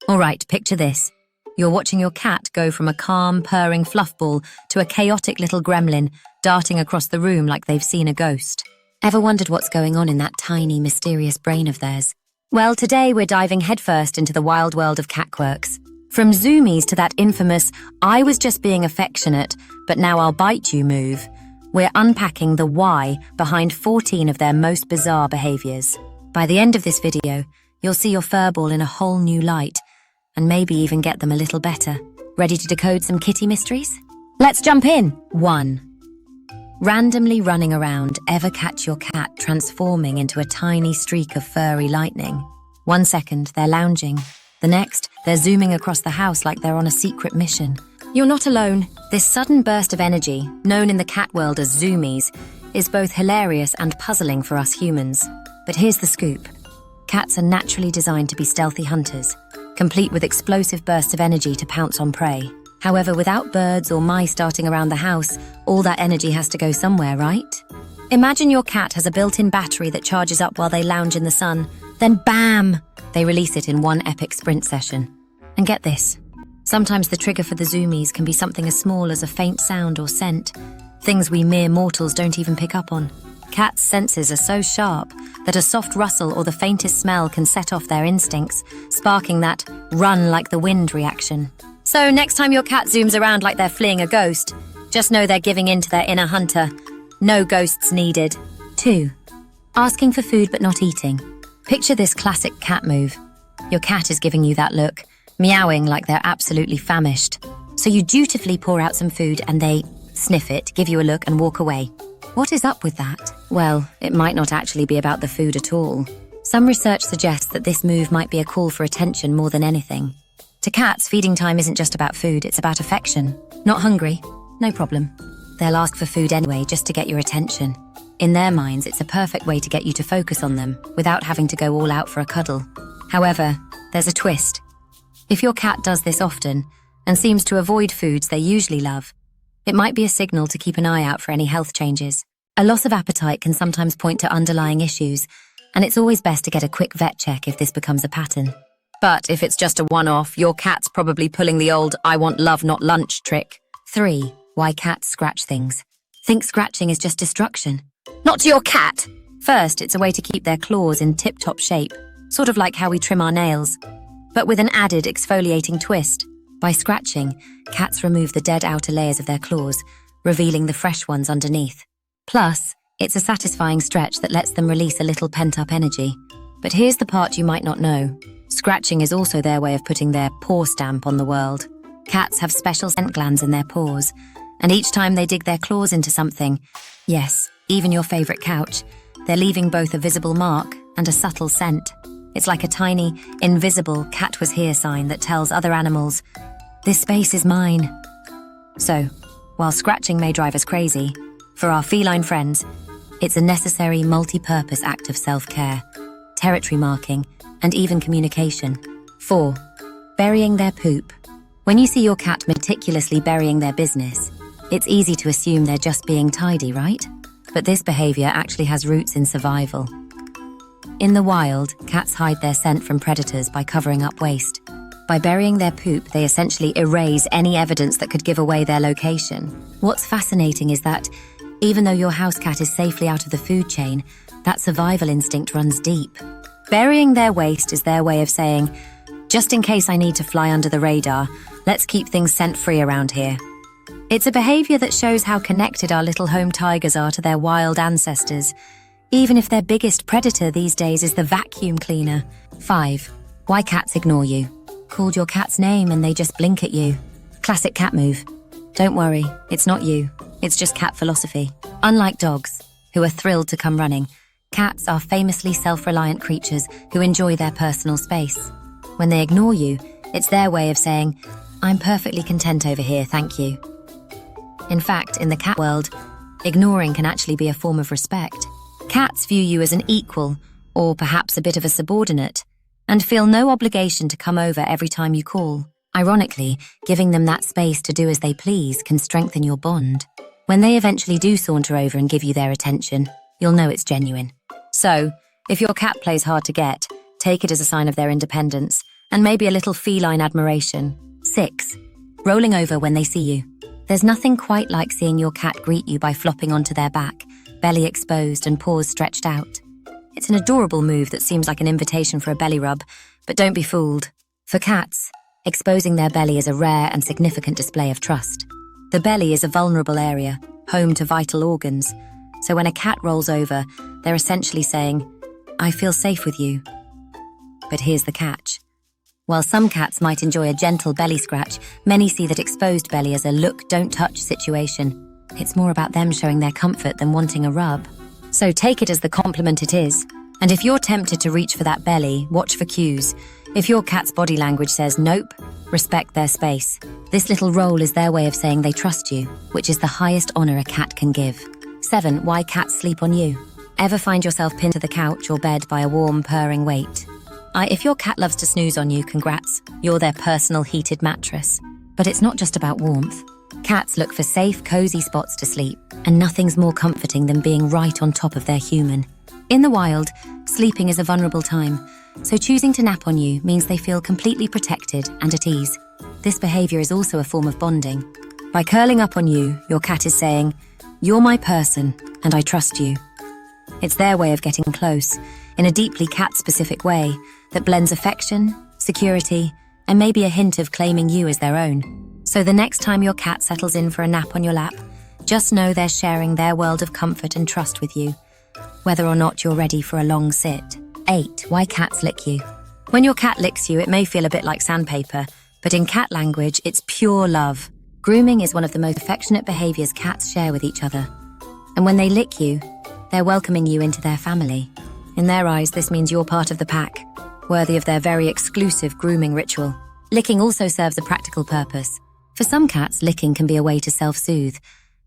Alright, picture this. You're watching your cat go from a calm, purring fluff ball to a chaotic little gremlin darting across the room like they've seen a ghost. Ever wondered what's going on in that tiny, mysterious brain of theirs? Well, today we're diving headfirst into the wild world of cat quirks. From Zoomies to that infamous, I was just being affectionate, but now I'll bite you move. We're unpacking the why behind 14 of their most bizarre behaviors. By the end of this video, you'll see your furball in a whole new light, and maybe even get them a little better. Ready to decode some kitty mysteries? Let's jump in! 1. Randomly running around, ever catch your cat transforming into a tiny streak of furry lightning? 1 second, they're lounging. The next, they're zooming across the house like they're on a secret mission. You're not alone. This sudden burst of energy, known in the cat world as Zoomies, is both hilarious and puzzling for us humans. But here's the scoop. Cats are naturally designed to be stealthy hunters, complete with explosive bursts of energy to pounce on prey. However, without birds or mice darting around the house, all that energy has to go somewhere, right? Imagine your cat has a built-in battery that charges up while they lounge in the sun. Then bam! They release it in one epic sprint session. And get this. Sometimes the trigger for the Zoomies can be something as small as a faint sound or scent. Things we mere mortals don't even pick up on. Cats' senses are so sharp that a soft rustle or the faintest smell can set off their instincts, sparking that run-like-the-wind reaction. So next time your cat zooms around like they're fleeing a ghost, just know they're giving in to their inner hunter. No ghosts needed. 2. Asking for food but not eating. Picture this classic cat move. Your cat is giving you that look, meowing like they're absolutely famished. So you dutifully pour out some food and they sniff it, give you a look and walk away. What is up with that? Well, it might not actually be about the food at all. Some research suggests that this move might be a call for attention more than anything. To cats, feeding time isn't just about food, it's about affection. Not hungry? No problem. They'll ask for food anyway just to get your attention. In their minds, it's a perfect way to get you to focus on them without having to go all out for a cuddle. However, there's a twist. If your cat does this often and seems to avoid foods they usually love, it might be a signal to keep an eye out for any health changes. A loss of appetite can sometimes point to underlying issues, and it's always best to get a quick vet check if this becomes a pattern. But if it's just a one-off, your cat's probably pulling the old I want love, not lunch trick. 3. Why cats scratch things. Think scratching is just destruction. Not to your cat! First, it's a way to keep their claws in tip-top shape, sort of like how we trim our nails, but with an added exfoliating twist. By scratching, cats remove the dead outer layers of their claws, revealing the fresh ones underneath. Plus, it's a satisfying stretch that lets them release a little pent-up energy. But here's the part you might not know. Scratching is also their way of putting their paw stamp on the world. Cats have special scent glands in their paws, and each time they dig their claws into something, yes, even your favorite couch, they're leaving both a visible mark and a subtle scent. It's like a tiny, invisible cat was here sign that tells other animals, this space is mine. So, while scratching may drive us crazy, for our feline friends, it's a necessary multi-purpose act of self-care, territory marking, and even communication. 4. Burying their poop. When you see your cat meticulously burying their business, it's easy to assume they're just being tidy, right? But this behavior actually has roots in survival. In the wild, cats hide their scent from predators by covering up waste. By burying their poop, they essentially erase any evidence that could give away their location. What's fascinating is that, even though your house cat is safely out of the food chain, that survival instinct runs deep. Burying their waste is their way of saying, just in case I need to fly under the radar, let's keep things scent-free around here. It's a behavior that shows how connected our little home tigers are to their wild ancestors, even if their biggest predator these days is the vacuum cleaner. 5. Why cats ignore you. Called your cat's name and they just blink at you. Classic cat move. Don't worry, it's not you. It's just cat philosophy. Unlike dogs, who are thrilled to come running, cats are famously self-reliant creatures who enjoy their personal space. When they ignore you, it's their way of saying, I'm perfectly content over here, thank you. In fact, in the cat world, ignoring can actually be a form of respect. Cats view you as an equal, or perhaps a bit of a subordinate, and feel no obligation to come over every time you call. Ironically, giving them that space to do as they please can strengthen your bond. When they eventually do saunter over and give you their attention, you'll know it's genuine. So, if your cat plays hard to get, take it as a sign of their independence and maybe a little feline admiration. 6. Rolling over when they see you. There's nothing quite like seeing your cat greet you by flopping onto their back, belly exposed and paws stretched out. It's an adorable move that seems like an invitation for a belly rub, but don't be fooled. For cats, exposing their belly is a rare and significant display of trust. The belly is a vulnerable area, home to vital organs, so when a cat rolls over, they're essentially saying, "I feel safe with you." But here's the catch. While some cats might enjoy a gentle belly scratch, many see that exposed belly as a look, don't touch situation. It's more about them showing their comfort than wanting a rub. So take it as the compliment it is. And if you're tempted to reach for that belly, watch for cues. If your cat's body language says nope, respect their space. This little roll is their way of saying they trust you, which is the highest honor a cat can give. 7. Why cats sleep on you. Ever find yourself pinned to the couch or bed by a warm, purring weight? If your cat loves to snooze on you, congrats. You're their personal heated mattress. But it's not just about warmth. Cats look for safe, cozy spots to sleep, and nothing's more comforting than being right on top of their human. In the wild, sleeping is a vulnerable time, so choosing to nap on you means they feel completely protected and at ease. This behavior is also a form of bonding. By curling up on you, your cat is saying, "You're my person, and I trust you." It's their way of getting close, in a deeply cat-specific way that blends affection, security, and maybe a hint of claiming you as their own. So the next time your cat settles in for a nap on your lap, just know they're sharing their world of comfort and trust with you, whether or not you're ready for a long sit. 8. Why cats lick you. When your cat licks you, it may feel a bit like sandpaper, but in cat language, it's pure love. Grooming is one of the most affectionate behaviors cats share with each other. And when they lick you, they're welcoming you into their family. In their eyes, this means you're part of the pack, worthy of their very exclusive grooming ritual. Licking also serves a practical purpose. For some cats, licking can be a way to self-soothe,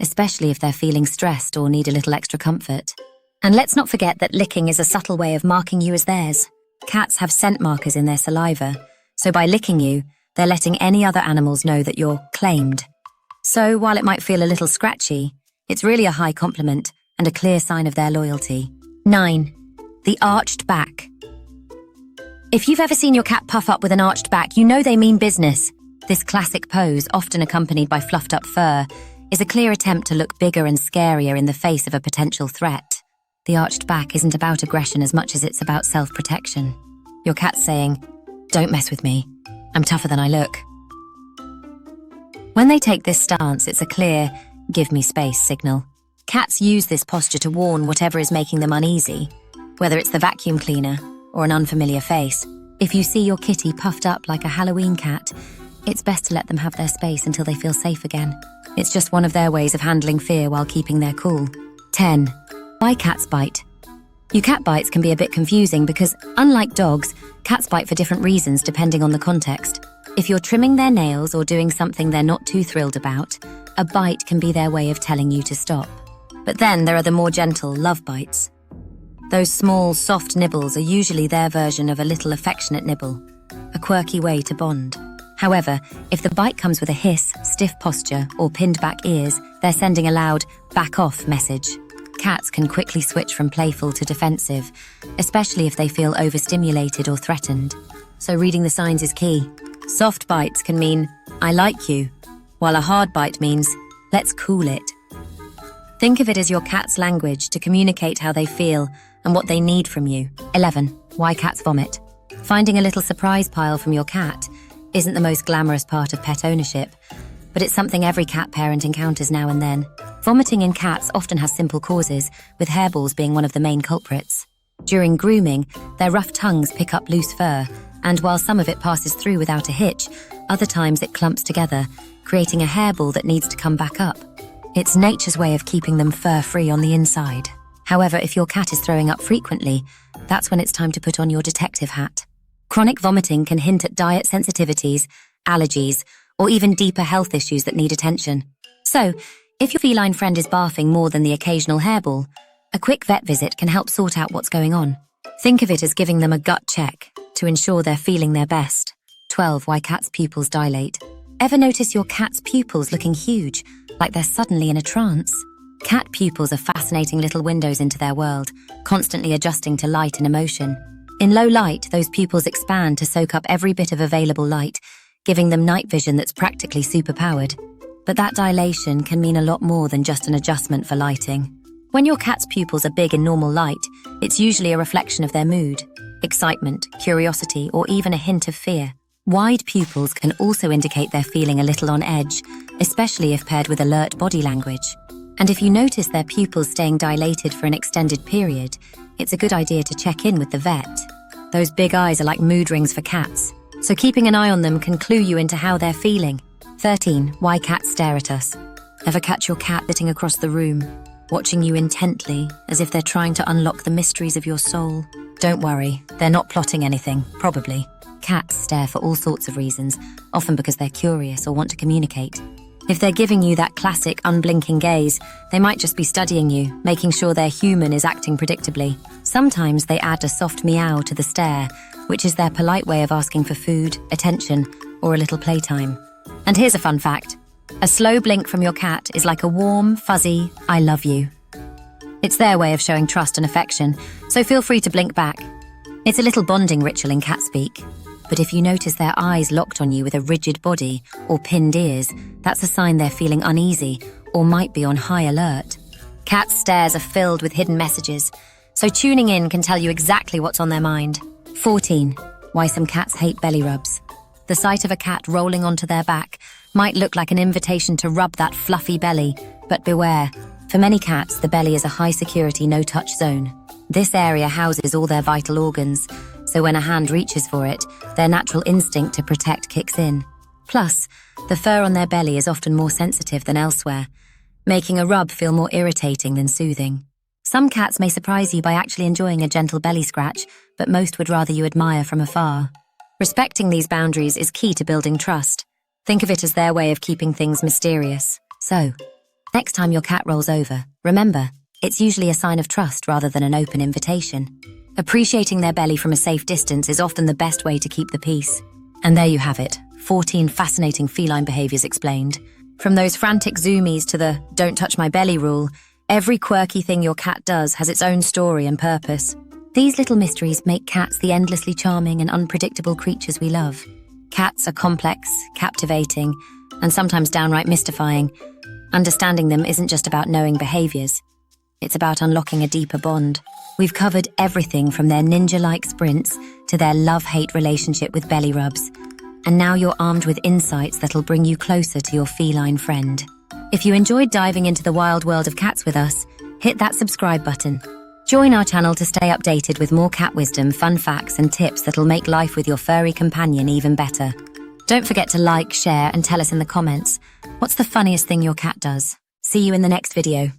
especially if they're feeling stressed or need a little extra comfort. And let's not forget that licking is a subtle way of marking you as theirs. Cats have scent markers in their saliva, so by licking you, they're letting any other animals know that you're claimed. So while it might feel a little scratchy, it's really a high compliment and a clear sign of their loyalty. 9. The arched back. If you've ever seen your cat puff up with an arched back, you know they mean business. This classic pose, often accompanied by fluffed up fur, is a clear attempt to look bigger and scarier in the face of a potential threat. The arched back isn't about aggression as much as it's about self-protection. Your cat's saying, "Don't mess with me. I'm tougher than I look." When they take this stance, it's a clear, "give me space" signal. Cats use this posture to warn whatever is making them uneasy, whether it's the vacuum cleaner or an unfamiliar face. If you see your kitty puffed up like a Halloween cat, it's best to let them have their space until they feel safe again. It's just one of their ways of handling fear while keeping their cool. 10. Why cats bite. Your cat bites can be a bit confusing because, unlike dogs, cats bite for different reasons depending on the context. If you're trimming their nails or doing something they're not too thrilled about, a bite can be their way of telling you to stop. But then there are the more gentle love bites. Those small, soft nibbles are usually their version of a little affectionate nibble, a quirky way to bond. However, if the bite comes with a hiss, stiff posture, or pinned back ears, they're sending a loud, "back off" message. Cats can quickly switch from playful to defensive, especially if they feel overstimulated or threatened. So reading the signs is key. Soft bites can mean, "I like you," while a hard bite means, "Let's cool it." Think of it as your cat's language to communicate how they feel and what they need from you. 11. Why cats vomit. Finding a little surprise pile from your cat isn't the most glamorous part of pet ownership, but it's something every cat parent encounters now and then. Vomiting in cats often has simple causes, with hairballs being one of the main culprits. During grooming, their rough tongues pick up loose fur, and while some of it passes through without a hitch, other times it clumps together, creating a hairball that needs to come back up. It's nature's way of keeping them fur-free on the inside. However, if your cat is throwing up frequently, that's when it's time to put on your detective hat. Chronic vomiting can hint at diet sensitivities, allergies, or even deeper health issues that need attention. So, if your feline friend is barfing more than the occasional hairball, a quick vet visit can help sort out what's going on. Think of it as giving them a gut check to ensure they're feeling their best. 12. Why cats' pupils dilate. Ever notice your cat's pupils looking huge, like they're suddenly in a trance? Cat pupils are fascinating little windows into their world, constantly adjusting to light and emotion. In low light, those pupils expand to soak up every bit of available light, giving them night vision that's practically superpowered. But that dilation can mean a lot more than just an adjustment for lighting. When your cat's pupils are big in normal light, it's usually a reflection of their mood, excitement, curiosity, or even a hint of fear. Wide pupils can also indicate they're feeling a little on edge, especially if paired with alert body language. And if you notice their pupils staying dilated for an extended period, it's a good idea to check in with the vet. Those big eyes are like mood rings for cats, so keeping an eye on them can clue you into how they're feeling. 13. Why cats stare at us. Ever catch your cat sitting across the room, watching you intently, as if they're trying to unlock the mysteries of your soul? Don't worry, they're not plotting anything, probably. Cats stare for all sorts of reasons, often because they're curious or want to communicate. If they're giving you that classic unblinking gaze, they might just be studying you, making sure their human is acting predictably. Sometimes they add a soft meow to the stare, which is their polite way of asking for food, attention, or a little playtime. And here's a fun fact. A slow blink from your cat is like a warm, fuzzy, I love you. It's their way of showing trust and affection, so feel free to blink back. It's a little bonding ritual in cat speak. But if you notice their eyes locked on you with a rigid body or pinned ears, that's a sign they're feeling uneasy or might be on high alert. Cat stares are filled with hidden messages, so tuning in can tell you exactly what's on their mind. 14. Why some cats hate belly rubs. The sight of a cat rolling onto their back might look like an invitation to rub that fluffy belly, but beware. For many cats, the belly is a high-security, no-touch zone. This area houses all their vital organs, so when a hand reaches for it, their natural instinct to protect kicks in. Plus, the fur on their belly is often more sensitive than elsewhere, making a rub feel more irritating than soothing. Some cats may surprise you by actually enjoying a gentle belly scratch, but most would rather you admire from afar. Respecting these boundaries is key to building trust. Think of it as their way of keeping things mysterious. So, next time your cat rolls over, remember, it's usually a sign of trust rather than an open invitation. Appreciating their belly from a safe distance is often the best way to keep the peace. And there you have it, 14 fascinating feline behaviors explained. From those frantic zoomies to the don't touch my belly rule, every quirky thing your cat does has its own story and purpose. These little mysteries make cats the endlessly charming and unpredictable creatures we love. Cats are complex, captivating, and sometimes downright mystifying. Understanding them isn't just about knowing behaviors. It's about unlocking a deeper bond. We've covered everything from their ninja-like sprints to their love-hate relationship with belly rubs. And now you're armed with insights that'll bring you closer to your feline friend. If you enjoyed diving into the wild world of cats with us, hit that subscribe button. Join our channel to stay updated with more cat wisdom, fun facts, and tips that'll make life with your furry companion even better. Don't forget to like, share, and tell us in the comments, what's the funniest thing your cat does? See you in the next video.